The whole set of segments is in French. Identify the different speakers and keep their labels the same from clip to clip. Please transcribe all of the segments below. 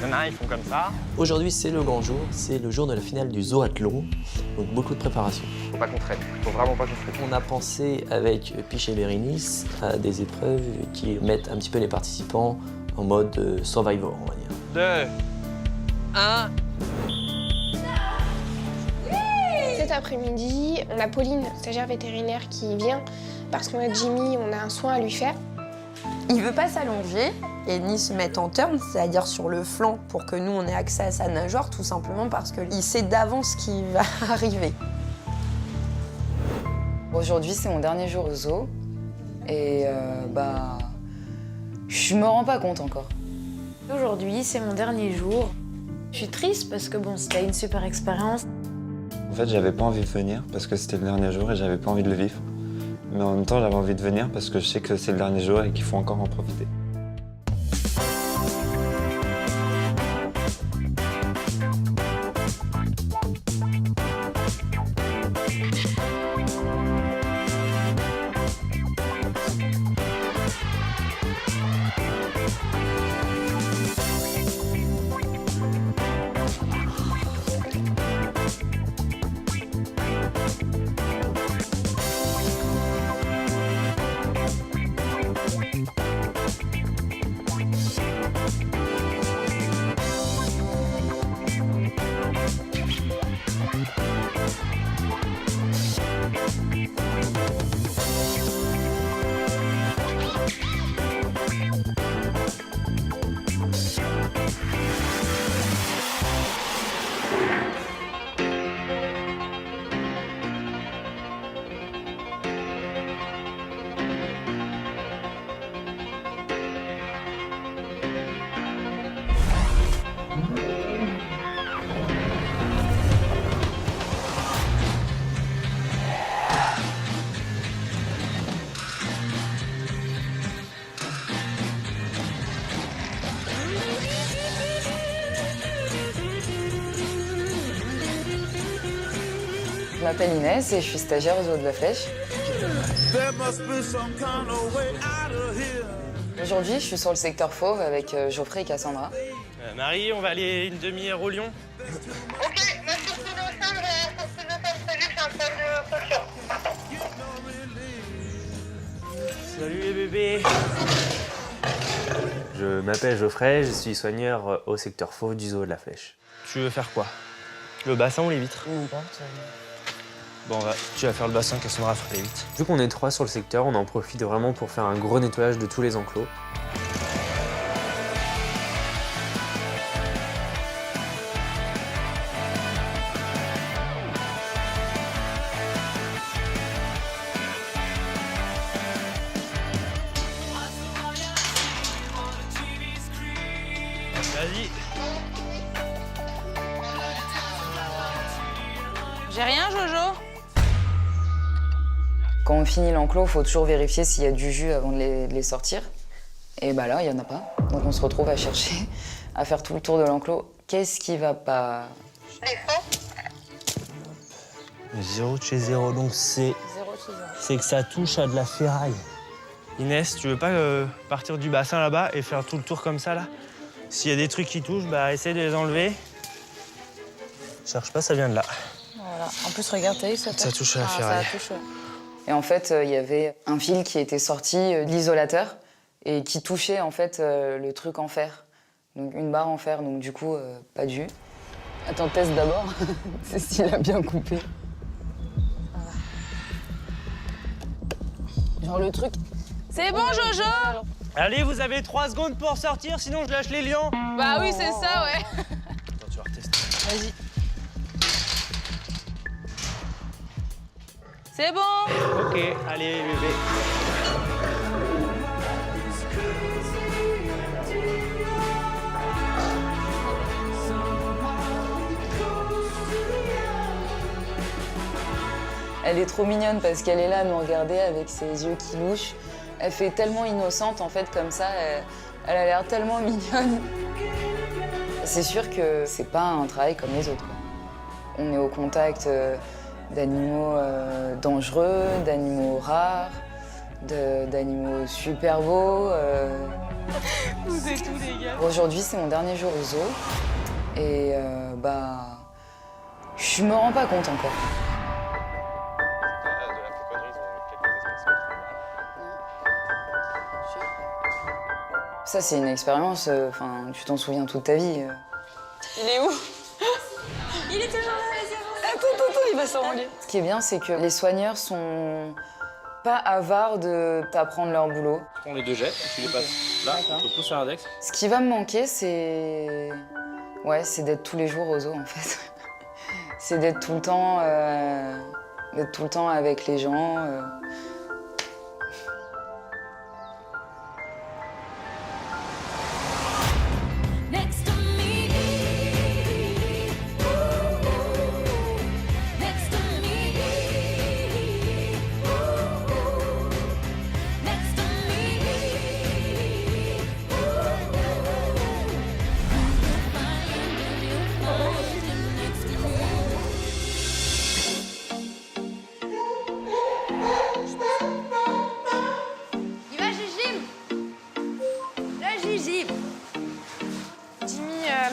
Speaker 1: Il y en a un, ils font comme ça.
Speaker 2: Aujourd'hui, c'est le grand jour, c'est le jour de la finale du zoathlon, donc beaucoup de préparation.
Speaker 1: Faut pas qu'on traîne, faut vraiment pas qu'on traîne.
Speaker 2: On a pensé avec Piche et Bérénice à des épreuves qui mettent un petit peu les participants en mode Survivor, on va dire.
Speaker 1: 2, 1.
Speaker 3: Cet après-midi, on a Pauline, stagiaire vétérinaire, qui vient parce qu'on a Jimmy, on a un soin à lui faire.
Speaker 4: Il veut pas s'allonger et ni se mettre en turn, c'est-à-dire sur le flanc pour que nous on ait accès à sa nageoire, tout simplement parce qu'il sait d'avance ce qui va arriver.
Speaker 5: Aujourd'hui, c'est mon dernier jour au zoo et je me rends pas compte encore.
Speaker 6: Aujourd'hui, c'est mon dernier jour. Je suis triste parce que bon, c'était une super expérience.
Speaker 7: En fait, j'avais pas envie de venir parce que c'était le dernier jour et j'avais pas envie de le vivre. Mais en même temps, j'avais envie de venir parce que je sais que c'est le dernier jour et qu'il faut encore en profiter.
Speaker 5: Je m'appelle Inès et je suis stagiaire au zoo de la Flèche. Aujourd'hui, je suis sur le secteur fauve avec Geoffrey et Cassandra.
Speaker 1: Marie, on va aller une demi-heure au Lion.
Speaker 8: Ok, merci pour le salle, salut, c'est un salle de caution.
Speaker 1: Salut les bébés.
Speaker 9: Je m'appelle Geoffrey, je suis soigneur au secteur fauve du zoo de la Flèche.
Speaker 1: Tu veux faire quoi? Le bassin ou les vitres?
Speaker 5: N'importe.
Speaker 1: Bon, tu vas faire le bassin, Cassandra fera les vitres.
Speaker 9: Vu qu'on est 3 sur le secteur, on en profite vraiment pour faire un gros nettoyage de tous les enclos.
Speaker 1: Vas-y.
Speaker 6: J'ai rien, Jojo?
Speaker 5: Quand on finit l'enclos, il faut toujours vérifier s'il y a du jus avant de les sortir. Et bah là, il n'y en a pas. Donc on se retrouve à chercher, à faire tout le tour de l'enclos. Qu'est-ce qui va pas?
Speaker 8: Les fonds,
Speaker 1: 0 de chez 0, donc c'est que ça touche à de la ferraille. Inès, tu veux pas partir du bassin là-bas et faire tout le tour comme ça, là? S'il y a des trucs qui touchent, bah essaye de les enlever. Cherche pas, ça vient de là.
Speaker 6: Voilà. En plus, regarde, t'as vu, ça
Speaker 1: touche à la ferraille.
Speaker 6: Ça touche.
Speaker 5: Et en fait, il y avait un fil qui était sorti de l'isolateur et qui touchait en fait le truc en fer. Donc une barre en fer, donc du coup, pas de jus. Attends, teste d'abord. C'est s'il a bien coupé. Genre le truc.
Speaker 6: C'est bon, Jojo?
Speaker 1: Allez, vous avez 3 secondes pour sortir, sinon je lâche les lions.
Speaker 6: Bah oui, c'est ça, ouais.
Speaker 1: Attends, tu vas retester.
Speaker 6: Vas-y. C'est bon.
Speaker 1: Ok, allez, bébé.
Speaker 5: Elle est trop mignonne parce qu'elle est là à nous regarder avec ses yeux qui louchent. Elle fait tellement innocente en fait comme ça, elle a l'air tellement mignonne. C'est sûr que c'est pas un travail comme les autres, quoi. On est au contact d'animaux dangereux, d'animaux rares, d'animaux super beaux. Aujourd'hui, c'est mon dernier jour au zoo. Et je me rends pas compte encore. Ça, c'est une expérience, tu t'en souviens toute ta vie.
Speaker 4: Il est où? Il est toujours là, Attends, il va s'envoler.
Speaker 5: Ce qui est bien, c'est que les soigneurs sont pas avares de t'apprendre leur boulot.
Speaker 9: Tu prends les 2 jets, tu les passes là, tu le pousses sur l'index.
Speaker 5: Ce qui va me manquer, c'est d'être tous les jours au zoo, en fait. C'est d'être tout le temps avec les gens.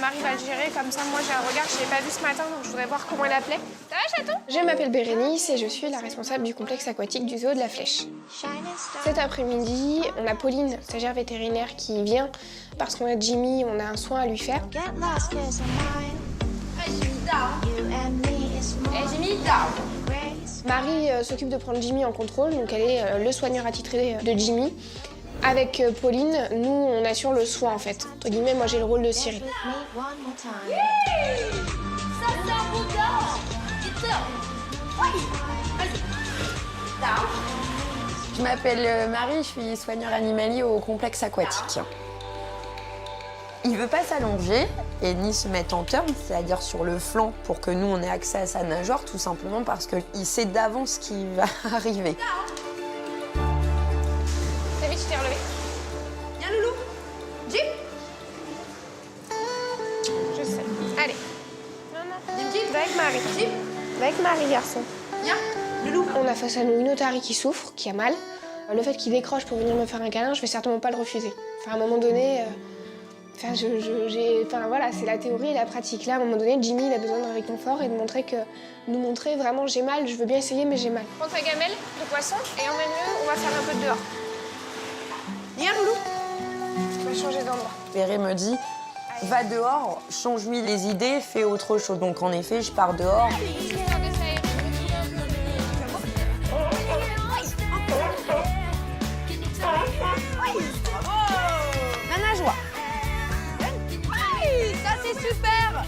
Speaker 3: Marie va le gérer, comme ça moi j'ai un regard que je n'ai pas vu ce matin, donc je voudrais voir comment elle appelait. Ça va, chaton? Je m'appelle Bérénice et je suis la responsable du complexe aquatique du zoo de la Flèche. Cet après-midi, on a Pauline, stagiaire vétérinaire, qui vient parce qu'on a Jimmy, on a un soin à lui faire. Jimmy, down. Marie s'occupe de prendre Jimmy en contrôle, donc elle est le soigneur attitré de Jimmy. Avec Pauline, nous, on assure le soin, en fait. Entre guillemets, moi, j'ai le rôle de Cyril.
Speaker 4: Je m'appelle Marie, je suis soigneur animalier au complexe aquatique. Il veut pas s'allonger et ni se mettre en turn, c'est-à-dire sur le flanc, pour que nous, on ait accès à sa nageoire, tout simplement parce qu'il sait d'avance ce qui va arriver.
Speaker 3: Tu t'es relevé. Viens, loulou. Jim. Je sais. Allez. Non. Jim. Va avec Marie. Jim. Va avec Marie, garçon. Viens, loulou. On a face à nous une otarie qui souffre, qui a mal. Le fait qu'il décroche pour venir me faire un câlin, je vais certainement pas le refuser. Enfin, à un moment donné, voilà, c'est la théorie et la pratique. Là, à un moment donné, Jimmy, il a besoin d'un réconfort et de nous montrer vraiment j'ai mal, je veux bien essayer, mais j'ai mal. Prends ta gamelle de poisson et emmène-le, on va faire un peu de dehors. Viens, loulou. On va changer d'endroit.
Speaker 4: Béré me dit, va dehors, change-lui les idées, fais autre chose. Donc en effet, je pars dehors.
Speaker 3: La nageoire.
Speaker 4: Oui, ça c'est super.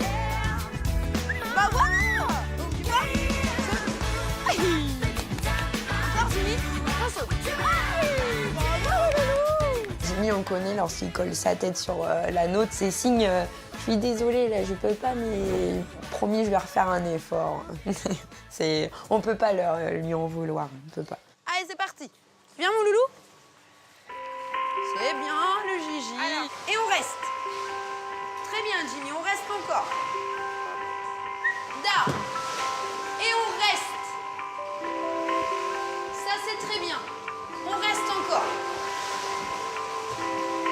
Speaker 4: Bah voilà. Tu vois. Encore Jimmy. Jimmy, on connaît lorsqu'il colle sa tête sur la nôtre, c'est signe. Je suis désolée, là, je peux pas, mais promis, je vais refaire un effort. On peut pas lui en vouloir, on peut pas. Allez, c'est parti. Viens, mon loulou. C'est bien, le Gigi. Alors. Et on reste. Très bien, Jimmy, on reste encore. Down. Et on reste. Ça, c'est très bien. On reste encore.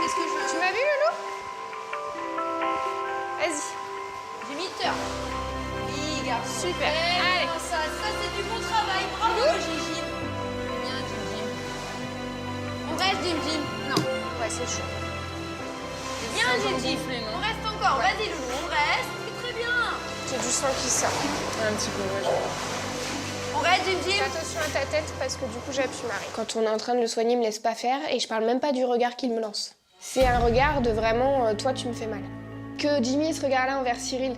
Speaker 4: Est-ce que je...
Speaker 3: Tu m'as vu, loulou? Vas-y.
Speaker 4: Jimmy, turn. Oui, garde.
Speaker 3: Super. Allez.
Speaker 4: Ça c'est du bon travail. Bravo, Gigi. Bien, Jim. On reste, Jim. Non.
Speaker 3: Ouais, c'est chaud.
Speaker 4: C'est bien, Gigi. On reste encore. Ouais. Vas-y, loulou, on reste. C'est très bien.
Speaker 3: J'ai du sang qui sort.
Speaker 1: Un petit peu, ouais.
Speaker 4: On reste, Jim.
Speaker 3: Fais attention à ta tête parce que du coup, j'appuie Marie. Quand on est en train de le soigner, il me laisse pas faire et je parle même pas du regard qu'il me lance. C'est un regard de vraiment, toi, tu me fais mal. Que Jimmy ait ce regard-là envers Cyril,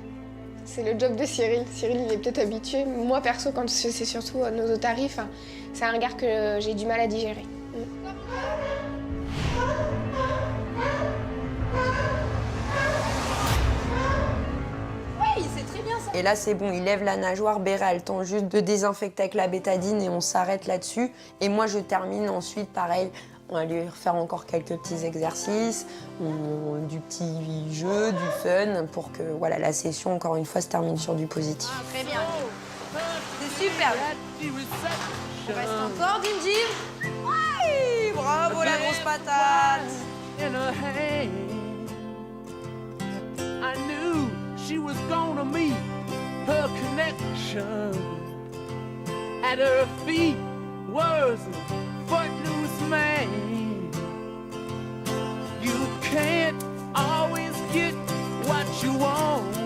Speaker 3: c'est le job de Cyril. Cyril, il est peut-être habitué. Moi, perso, quand c'est surtout nos otaries, c'est un regard que j'ai du mal à digérer.
Speaker 4: Oui, c'est très bien ça. Et là, c'est bon, il lève la nageoire. Béré a le temps juste de désinfecter avec la bétadine et on s'arrête là-dessus. Et moi, je termine ensuite, pareil. On va lui faire encore quelques petits exercices, du petit jeu, du fun, pour que voilà, la session, encore une fois, se termine sur du positif. Ah, très bien. C'est super. On reste encore, Jim. Oui, bravo la grosse patate.
Speaker 10: reflection. At her feet was a footloose man. You can't always get what you want.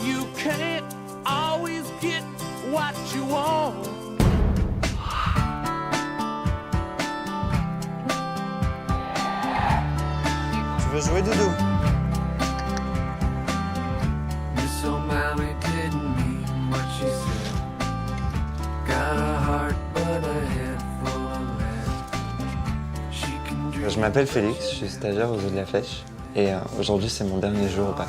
Speaker 10: You can't always get what you want.
Speaker 1: Tu veux jouer, Doudou?
Speaker 10: Miss O'Malley didn't mean what she said. Got a heart but a head full of lead. She can dream.
Speaker 7: Je m'appelle Félix, je suis stagiaire aux Eaux de la Flèche et aujourd'hui c'est mon dernier jour au bac.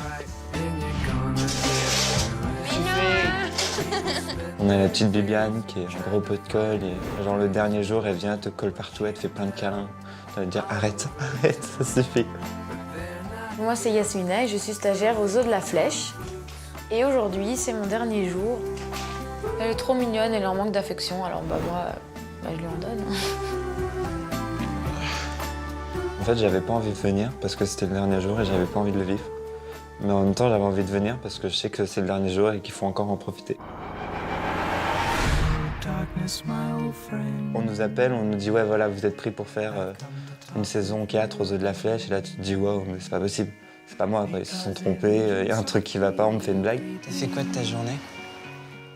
Speaker 7: On a la petite Bibiane qui est un gros pot de colle et genre le dernier jour elle vient, elle te colle partout, elle te fait plein de câlins. Elle va te dire arrête, arrête, ça suffit.
Speaker 6: Moi, c'est Yasmina et je suis stagiaire aux Eaux de la Flèche. Et aujourd'hui, c'est mon dernier jour. Elle est trop mignonne, elle est en manque d'affection, alors moi, je lui en donne.
Speaker 7: En fait, j'avais pas envie de venir parce que c'était le dernier jour et j'avais pas envie de le vivre. Mais en même temps, j'avais envie de venir parce que je sais que c'est le dernier jour et qu'il faut encore en profiter. On nous appelle, on nous dit ouais voilà, vous êtes pris pour faire une saison 4 aux Eaux de la Flèche et là tu te dis waouh, mais c'est pas possible. C'est pas moi, quoi. Ils se sont trompés, il y a un truc qui va pas, on me fait une blague.
Speaker 1: T'as fait quoi de ta journée?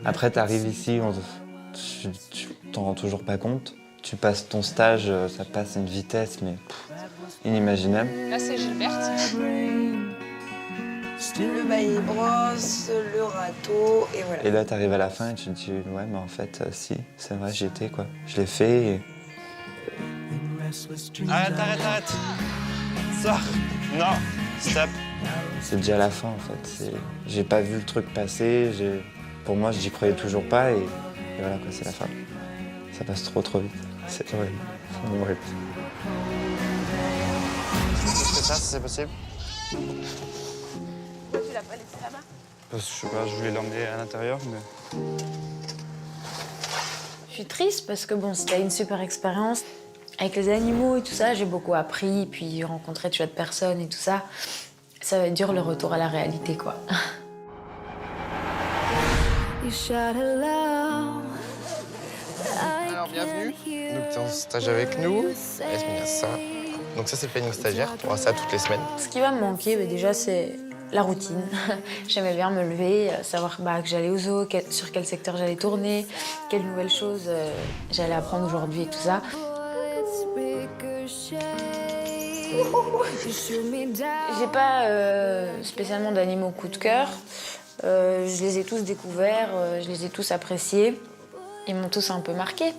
Speaker 7: Après t'arrives ici, tu t'en rends toujours pas compte. Tu passes ton stage, ça passe à une vitesse mais inimaginable.
Speaker 11: Là c'est Gilberte.
Speaker 4: Le bailli brosse, le râteau, et voilà.
Speaker 7: Et là, t'arrives à la fin et tu te dis, ouais, mais en fait, si, c'est vrai, j'y étais, quoi. Je l'ai fait et...
Speaker 1: Arrête. Sors. Non, stop.
Speaker 7: C'est déjà la fin, en fait. J'ai pas vu le truc passer, pour moi, j'y croyais toujours pas et voilà, quoi, c'est la fin. Ça passe trop vite. C'est horrible. C'est horrible.
Speaker 1: Je fais ça, si c'est possible.
Speaker 11: Tu l'as pas laissé là-bas?
Speaker 1: Je sais pas, je voulais l'emmener à l'intérieur, mais...
Speaker 6: Je suis triste parce que bon, c'était une super expérience. Avec les animaux et tout ça, j'ai beaucoup appris, puis j'ai rencontré de chouettes personnes et tout ça. Ça va être dur le retour à la réalité, quoi.
Speaker 12: Alors bienvenue, donc tu es en stage avec nous, Yasmina, ça. Donc ça c'est le planning stagiaire, tu auras ça toutes les semaines.
Speaker 6: Ce qui va me manquer, déjà, c'est la routine. J'aimais bien me lever, savoir que j'allais au zoo, sur quel secteur j'allais tourner, quelles nouvelles choses j'allais apprendre aujourd'hui et tout ça. J'ai pas spécialement d'animaux coup de cœur. Je les ai tous découverts, je les ai tous appréciés. Ils m'ont tous un peu marqué.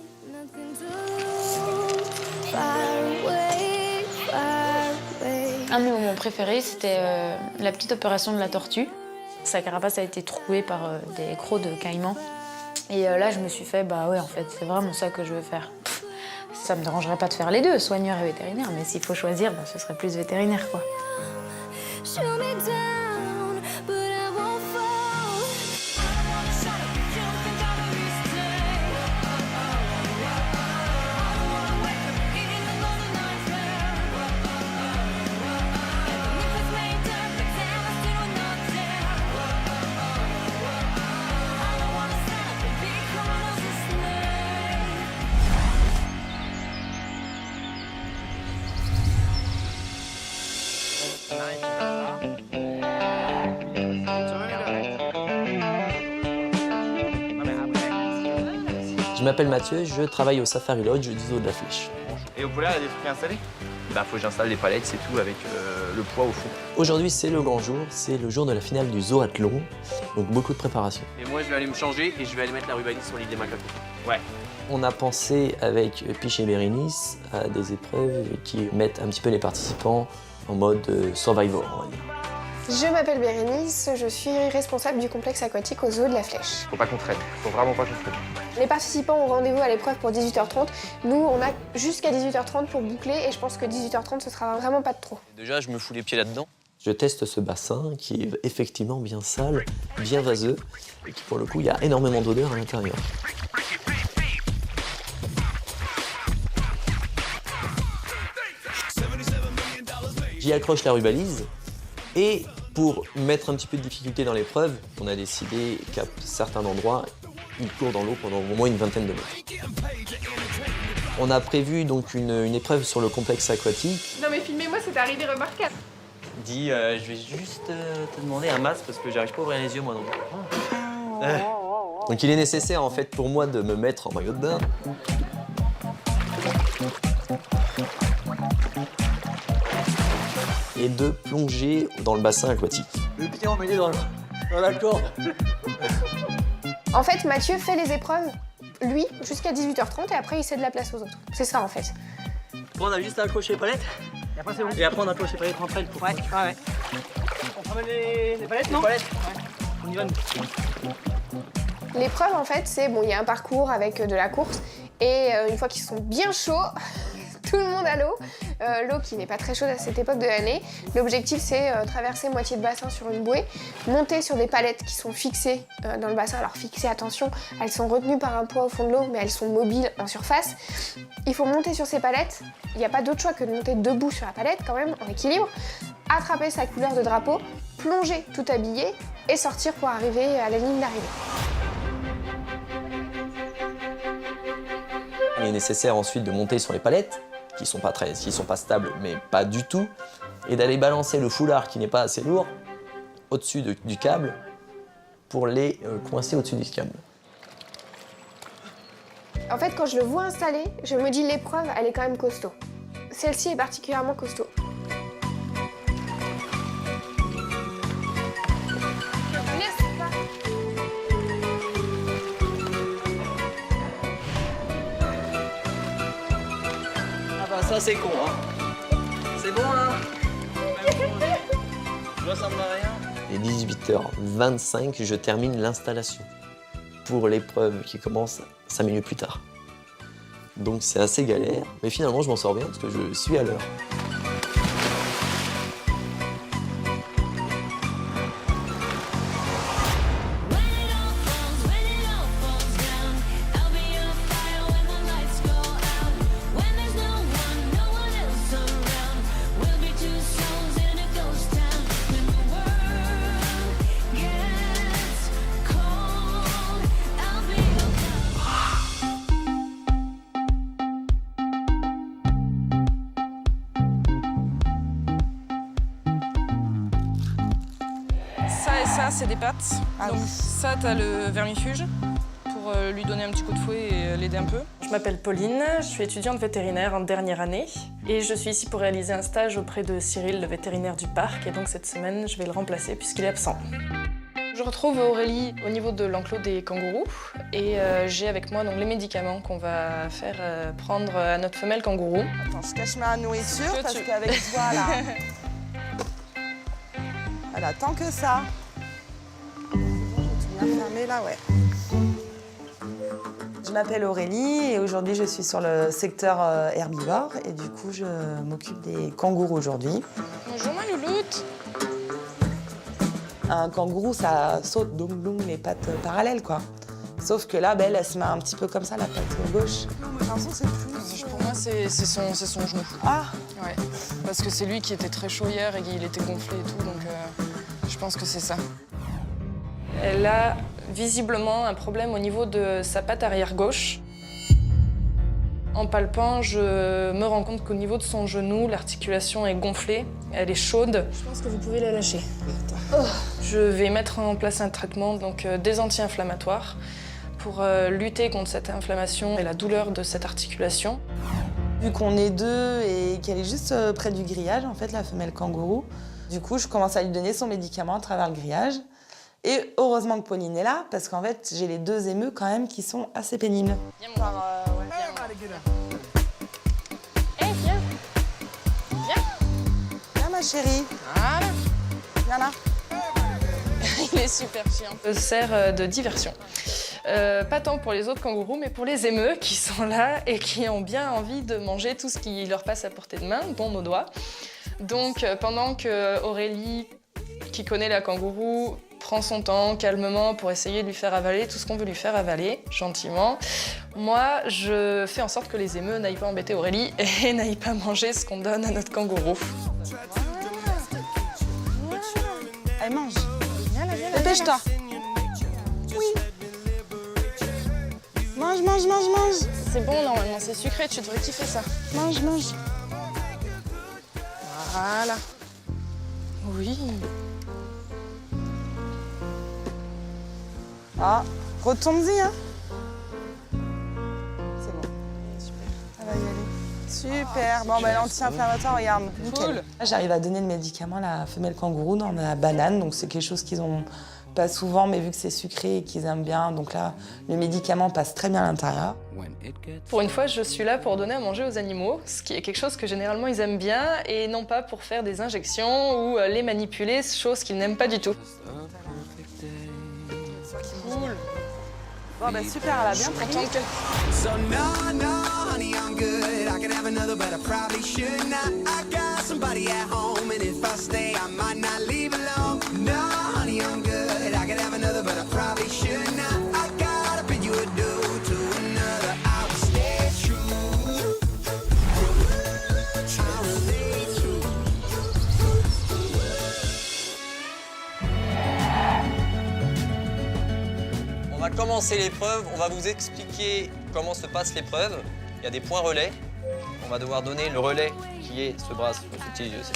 Speaker 6: Un de mes moments préférés, c'était la petite opération de la tortue. Sa carapace a été trouée par des crocs de caïman. Et là, je me suis fait, ouais, en fait, c'est vraiment ça que je veux faire. Ça me dérangerait pas de faire les deux, soigneur et vétérinaire, mais s'il faut choisir, ce serait plus vétérinaire, quoi.
Speaker 2: Je m'appelle Mathieu, je travaille au Safari Lodge des Eaux de la Flèche.
Speaker 9: Et au poulailler, il y a des trucs à installer? Faut que j'installe les palettes, c'est tout, avec le poids au fond.
Speaker 2: Aujourd'hui, c'est le grand jour, c'est le jour de la finale du Zoathlon, donc beaucoup de préparation.
Speaker 9: Et moi, je vais aller me changer et je vais aller mettre la rubanite sur l'île des macaques. Ouais.
Speaker 2: On a pensé avec Piche et Bérénice à des épreuves qui mettent un petit peu les participants en mode Survivor, on va dire.
Speaker 3: Je m'appelle Bérénice, je suis responsable du complexe aquatique aux Eaux de la Flèche.
Speaker 12: Faut pas qu'on traîne, faut vraiment pas qu'on traîne.
Speaker 3: Les participants ont rendez-vous à l'épreuve pour 18h30. Nous, on a jusqu'à 18h30 pour boucler et je pense que 18h30, ce sera vraiment pas de trop.
Speaker 9: Déjà, je me fous les pieds là-dedans.
Speaker 2: Je teste ce bassin qui est effectivement bien sale, bien vaseux, et qui pour le coup, il y a énormément d'odeur à l'intérieur. J'y accroche la rubalise et Pour mettre un petit peu de difficulté dans l'épreuve, on a décidé qu'à certains endroits, il court dans l'eau pendant au moins une vingtaine de mètres. On a prévu donc une épreuve sur le complexe aquatique.
Speaker 3: Non mais filmez-moi cette arrivée remarquable.
Speaker 2: Dis, je vais juste te demander un masque parce que j'arrive pas à ouvrir les yeux moi non plus. Donc il est nécessaire en fait pour moi de me mettre en maillot de bain. Et de plonger dans le bassin aquatique. Le pied emmêlé dans la corde.
Speaker 3: En fait, Mathieu fait les épreuves, lui, jusqu'à 18h30 et après il cède la place aux autres. C'est ça en fait.
Speaker 2: On a juste à accrocher les palettes. Et après c'est bon. Et après on accroche les palettes entre elles. Ouais. On ramène les palettes, non? Les palettes. Ouais. On y va.
Speaker 3: L'épreuve en fait, c'est bon, il y a un parcours avec de la course et une fois qu'ils sont bien chauds, tout le monde à l'eau. L'eau qui n'est pas très chaude à cette époque de l'année. L'objectif c'est traverser moitié de bassin sur une bouée, monter sur des palettes qui sont fixées dans le bassin. Alors fixées, attention, elles sont retenues par un poids au fond de l'eau mais elles sont mobiles en surface. Il faut monter sur ces palettes, il n'y a pas d'autre choix que de monter debout sur la palette quand même, en équilibre, attraper sa couleur de drapeau, plonger tout habillé et sortir pour arriver à la ligne d'arrivée.
Speaker 2: Il est nécessaire ensuite de monter sur les palettes, qui sont pas stables, mais pas du tout, et d'aller balancer le foulard qui n'est pas assez lourd au-dessus du câble pour les coincer au-dessus du câble.
Speaker 3: En fait, quand je le vois installé, je me dis l'épreuve, elle est quand même costaud. Celle-ci est particulièrement costaud.
Speaker 2: Ça c'est con, hein. C'est bon, hein. Je vois ça me rien. Et 18h25, je termine l'installation pour l'épreuve qui commence 5 minutes plus tard. Donc c'est assez galère, mais finalement je m'en sors bien parce que je suis à l'heure.
Speaker 11: Ça, c'est des pâtes. Donc ça, t'as le vermifuge pour lui donner un petit coup de fouet et l'aider un peu.
Speaker 13: Je m'appelle Pauline, je suis étudiante vétérinaire en dernière année et je suis ici pour réaliser un stage auprès de Cyril, le vétérinaire du parc. Et donc cette semaine, je vais le remplacer puisqu'il est absent. Je retrouve Aurélie au niveau de l'enclos des kangourous et j'ai avec moi donc, les médicaments qu'on va faire prendre à notre femelle kangourou.
Speaker 14: Attends, je cache ma nourriture parce qu'avec toi là... Voilà, tant que ça. C'est bon, j'ai tout bien fermé là, ouais. Je m'appelle Aurélie et aujourd'hui je suis sur le secteur herbivore et du coup je m'occupe des kangourous aujourd'hui.
Speaker 11: Bonjour ma louloute.
Speaker 14: Un kangourou ça saute donc les pattes parallèles quoi. Sauf que là, elle se met un petit peu comme ça, la patte gauche. J'ai l'impression que c'est plus...
Speaker 11: Pour moi, c'est son genou.
Speaker 14: Ah.
Speaker 11: Ouais, parce que c'est lui qui était très chaud hier et qu'il était gonflé et tout, donc je pense que c'est ça.
Speaker 13: Elle a visiblement un problème au niveau de sa patte arrière gauche. En palpant, je me rends compte qu'au niveau de son genou, l'articulation est gonflée, elle est chaude. Je pense que vous pouvez la lâcher. Oh. Je vais mettre en place un traitement, donc des anti-inflammatoires, pour lutter contre cette inflammation et la douleur de cette articulation.
Speaker 14: Vu qu'on est deux et qu'elle est juste près du grillage, en fait, la femelle kangourou, du coup, je commence à lui donner son médicament à travers le grillage. Et heureusement que Pauline est là, parce qu'en fait, j'ai les deux émeux quand même qui sont assez pénibles.
Speaker 11: Viens, viens. Viens.
Speaker 14: Viens, ma chérie.
Speaker 11: Voilà.
Speaker 14: Viens là.
Speaker 11: Il est super chiant.
Speaker 13: Ça sert de diversion. Pas tant pour les autres kangourous, mais pour les émeux qui sont là et qui ont bien envie de manger tout ce qui leur passe à portée de main, dont nos doigts. Donc pendant que Aurélie, qui connaît la kangourou, prend son temps calmement pour essayer de lui faire avaler tout ce qu'on veut lui faire avaler, gentiment, moi, je fais en sorte que les émeux n'aillent pas embêter Aurélie et n'aillent pas manger ce qu'on donne à notre kangourou.
Speaker 14: Allez, mange. Dépêche-toi. Oui. Mange, mange, mange, mange.
Speaker 13: C'est bon, normalement, c'est sucré, tu devrais kiffer ça.
Speaker 14: Mange, mange.
Speaker 13: Voilà. Oui.
Speaker 14: Ah, retourne-y, hein. C'est bon. Super. Ça va y aller. Super. Bon, bah, l'anti-inflammatoire, regarde. Nickel. J'arrive à donner le médicament à la femelle kangourou dans la banane. Donc, c'est quelque chose qu'ils ont pas souvent, mais vu que c'est sucré et qu'ils aiment bien, donc là, le médicament passe très bien à l'intérieur.
Speaker 13: Pour une fois, je suis là pour donner à manger aux animaux, ce qui est quelque chose que généralement ils aiment bien, et non pas pour faire des injections ou les manipuler, chose qu'ils n'aiment pas du tout.
Speaker 14: Cool. Bon, bah super, elle a bien pris.
Speaker 10: So no, no, honey, I'm good. I could have another, but I probably should not. I got somebody at home, and if I stay, I might not leave alone. No, honey, I'm good. I could have another, but I probably should not. I gotta bid you adieu to another. I will stay true. I will stay true.
Speaker 2: On va commencer l'épreuve, on va vous expliquer comment se passe l'épreuve. Il y a des points relais. On va devoir donner le relais qui est ce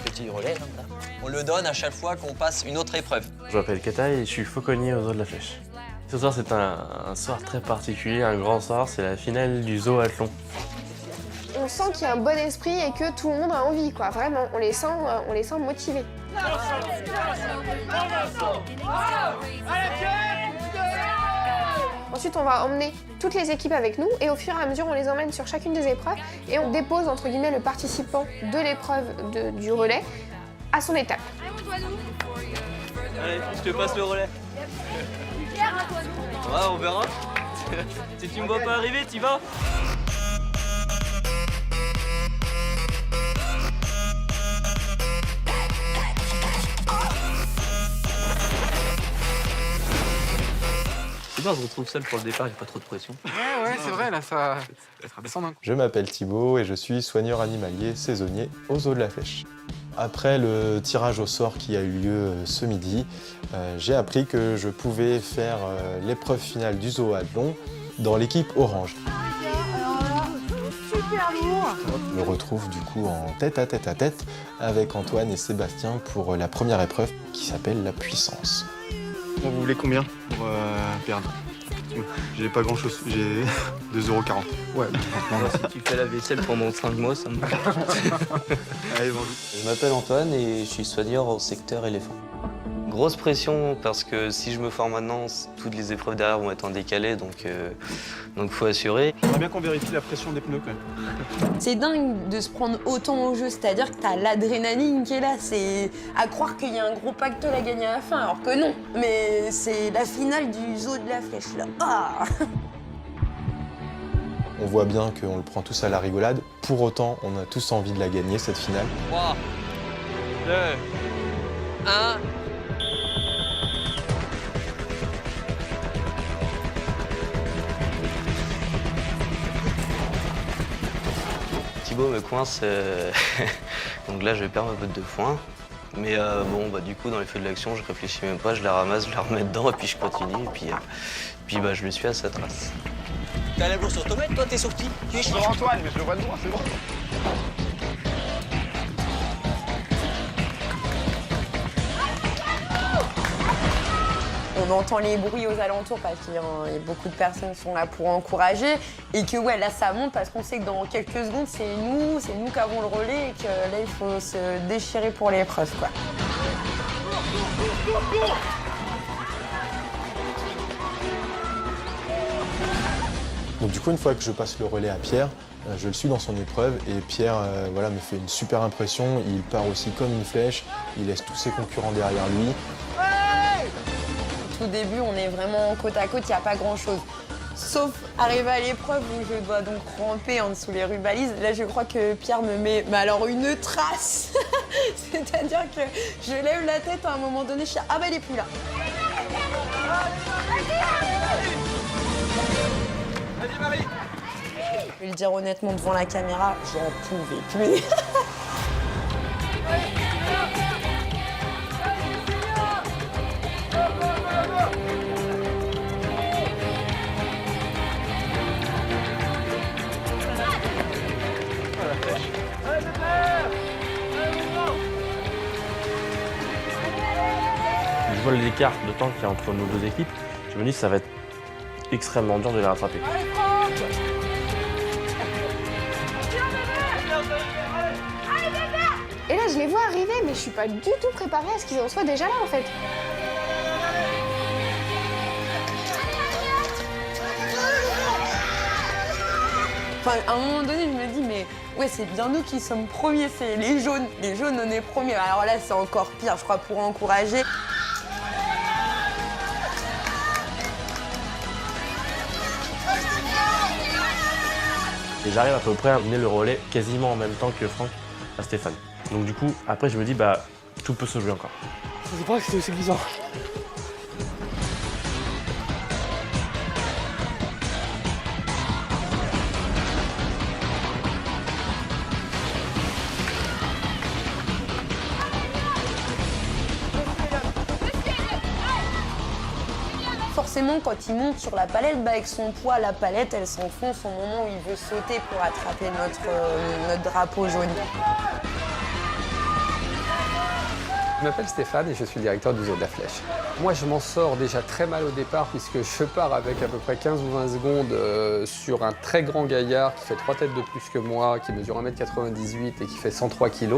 Speaker 2: petit relais. Là. On le donne à chaque fois qu'on passe une autre épreuve.
Speaker 1: Je m'appelle Kata et je suis fauconnier au zoo de la Flèche. Ce soir, c'est un soir très particulier, un grand soir. C'est la finale du zoathlon.
Speaker 3: On sent qu'il y a un bon esprit et que tout le monde a envie, quoi. Vraiment, on les sent motivés. Ensuite, on va emmener toutes les équipes avec nous et au fur et à mesure, on les emmène sur chacune des épreuves et on dépose, entre guillemets, le participant de l'épreuve du relais à son étape.
Speaker 1: Allez, je te passe le relais. Ouais, on verra. Si tu me vois pas arriver, t'y vas. On se retrouve seul pour le départ, il n'y a pas trop de pression.
Speaker 12: Ouais, c'est vrai, là, ça descend d'un coup.
Speaker 15: Je m'appelle Thibaut et je suis soigneur animalier saisonnier au zoo de la Flèche. Après le tirage au sort qui a eu lieu ce midi, j'ai appris que je pouvais faire l'épreuve finale du zoathlon dans l'équipe orange.
Speaker 14: Super lourd.
Speaker 15: Je me retrouve du coup en tête à tête avec Antoine et Sébastien pour la première épreuve qui s'appelle la puissance.
Speaker 16: Vous voulez combien pour perdre? J'ai pas grand chose, j'ai 2,40 €. Ouais, franchement,
Speaker 1: Si tu fais la vaisselle pendant 5 mois, ça me va.
Speaker 16: allez, bon.
Speaker 17: Je m'appelle Antoine et je suis soigneur au secteur éléphant. Grosse pression parce que si je me forme maintenant, toutes les épreuves derrière vont être en décalé, donc faut assurer.
Speaker 16: J'aimerais bien qu'on vérifie la pression des pneus quand même.
Speaker 4: C'est dingue de se prendre autant au jeu, c'est-à-dire que t'as l'adrénaline qui est là, c'est à croire qu'il y a un gros pactole à gagner à la fin, alors que non. Mais c'est la finale du zoo de la Flèche là. Ah.
Speaker 15: On voit bien qu'on le prend tous à la rigolade. Pour autant, on a tous envie de la gagner cette finale.
Speaker 2: 3, 2, 1.
Speaker 17: Thibaut me coince, donc là je perds ma botte de foin. Mais du coup dans les feux de l'action, je réfléchis même pas, je la ramasse, je la remets dedans et puis je continue et puis je le suis à sa trace.
Speaker 2: T'as la bourse sur Tomette, toi t'es sur qui?
Speaker 16: Je suis sur Antoine, mais je le vois de loin, c'est bon.
Speaker 4: On entend les bruits aux alentours parce qu'il y a beaucoup de personnes qui sont là pour encourager et que ouais, là ça monte parce qu'on sait que dans quelques secondes c'est nous qui avons le relais et que là il faut se déchirer pour l'épreuve quoi.
Speaker 15: Donc du coup, une fois que je passe le relais à Pierre, je le suis dans son épreuve et Pierre me fait une super impression. Il part aussi comme une flèche, il laisse tous ses concurrents derrière lui.
Speaker 4: Au tout début, on est vraiment côte à côte, il n'y a pas grand-chose. Sauf arriver à l'épreuve où je dois donc ramper en dessous les rubalises. Là, je crois que Pierre me met une trace. C'est-à-dire que je lève la tête à un moment donné, je suis ah bah elle est plus là.
Speaker 10: Vas-y Marie.
Speaker 4: Je vais le dire honnêtement devant la caméra, j'en pouvais plus.
Speaker 18: vois l'écart de temps qu'il y a entre nos deux équipes, je me dis que ça va être extrêmement dur de les rattraper.
Speaker 3: Et là, je les vois arriver, mais je suis pas du tout préparée à ce qu'ils en soient déjà là, en fait.
Speaker 4: Enfin, à un moment donné, je me dis, mais ouais, c'est bien nous qui sommes premiers, c'est les jaunes. Les jaunes, on est premiers. Alors là, c'est encore pire, je crois, pour encourager.
Speaker 18: Et j'arrive à peu près à mener le relais quasiment en même temps que Franck à Stéphane. Donc du coup, après, je me dis, bah, tout peut se jouer encore.
Speaker 1: Je sais pas que c'était aussi glissant.
Speaker 4: Forcément, quand il monte sur la palette, bah, avec son poids, la palette, elle s'enfonce au moment où il veut sauter pour attraper notre drapeau jaune.
Speaker 19: Je m'appelle Stéphane et je suis le directeur du Zoo de la Flèche. Moi, je m'en sors déjà très mal au départ puisque je pars avec à peu près 15 ou 20 secondes sur un très grand gaillard qui fait 3 têtes de plus que moi, qui mesure 1m98 et qui fait 103 kg.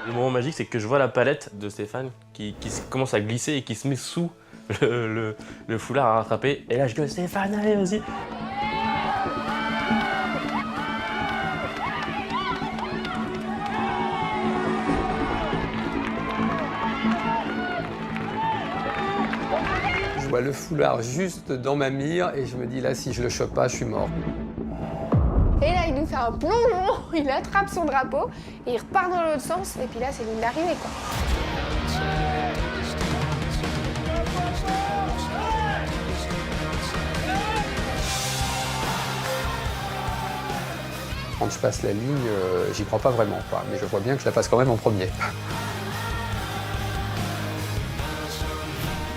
Speaker 18: Le moment magique, c'est que je vois la palette de Stéphane qui commence à glisser et qui se met sous le foulard à rattraper. Et là, je dis Stéphane, allez, vas-y.
Speaker 19: Je vois le foulard juste dans ma mire et je me dis là, si je le chope pas, je suis mort.
Speaker 3: Et là, il nous fait un plongeon, il attrape son drapeau, et il repart dans l'autre sens, et puis là, c'est ligne d'arrivée, quoi.
Speaker 19: Quand je passe la ligne, j'y crois pas vraiment, quoi, mais je vois bien que je la passe quand même en premier.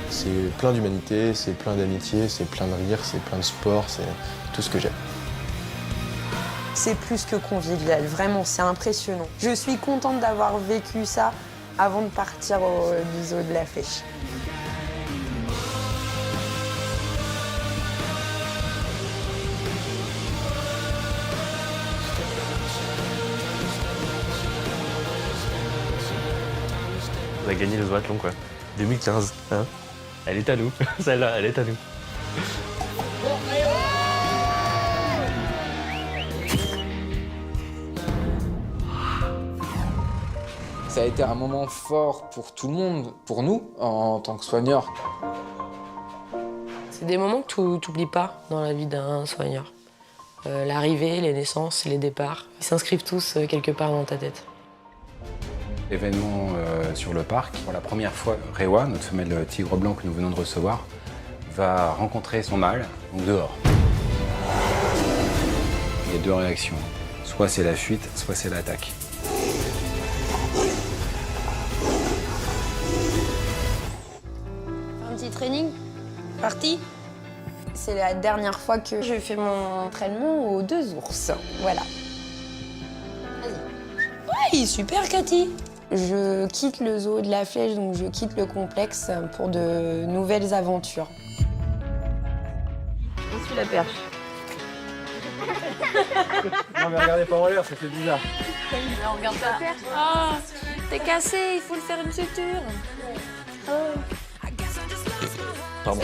Speaker 15: C'est plein d'humanité, c'est plein d'amitié, c'est plein de rire, c'est plein de sport, c'est tout ce que j'aime.
Speaker 4: C'est plus que convivial, vraiment, c'est impressionnant. Je suis contente d'avoir vécu ça avant de partir du Zoo de la Flèche.
Speaker 18: On a gagné le zoathlon, quoi. 2015, hein. Elle est à nous, celle-là, elle est à nous.
Speaker 19: Ça a été un moment fort pour tout le monde, pour nous, en tant que soigneurs.
Speaker 20: C'est des moments que tu n'oublies pas dans la vie d'un soigneur. L'arrivée, les naissances, les départs, ils s'inscrivent tous quelque part dans ta tête.
Speaker 21: Événement sur le parc. Pour la première fois, Rewa, notre femelle tigre blanc que nous venons de recevoir, va rencontrer son mâle, donc dehors. Il y a deux réactions. Soit c'est la fuite, soit c'est l'attaque.
Speaker 4: Un petit training, parti. C'est la dernière fois que je fais mon entraînement aux 2 ours. Voilà. Vas-y. Ouais, super, Cathy. Je quitte le zoo de la Flèche, donc je quitte le complexe pour de nouvelles aventures.
Speaker 20: Je suis la perche.
Speaker 1: Non mais regardez pas en l'air, ça fait bizarre.
Speaker 6: Non, regarde pas. Oh, t'es cassé, il faut le faire une suture. Oh.
Speaker 2: Pardon.